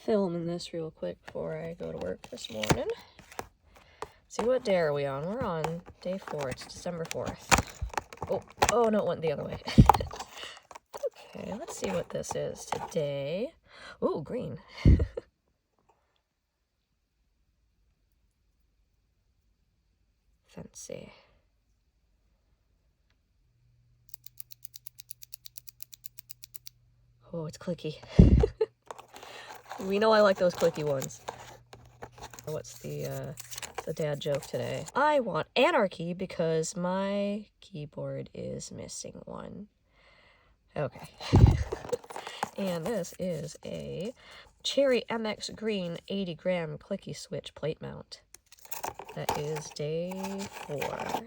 filming this real quick before I go to work this morning. See, what day are we on? We're on day 4. It's December 4th. Oh no, it went the other way. Okay, let's see what this is today. Ooh, green. Fancy. Oh, it's clicky. We know I like those clicky ones. What's the dad joke today? I want anarchy because my keyboard is missing one. Okay. And this is a Cherry MX Green 80 gram clicky switch plate mount. That is day 4.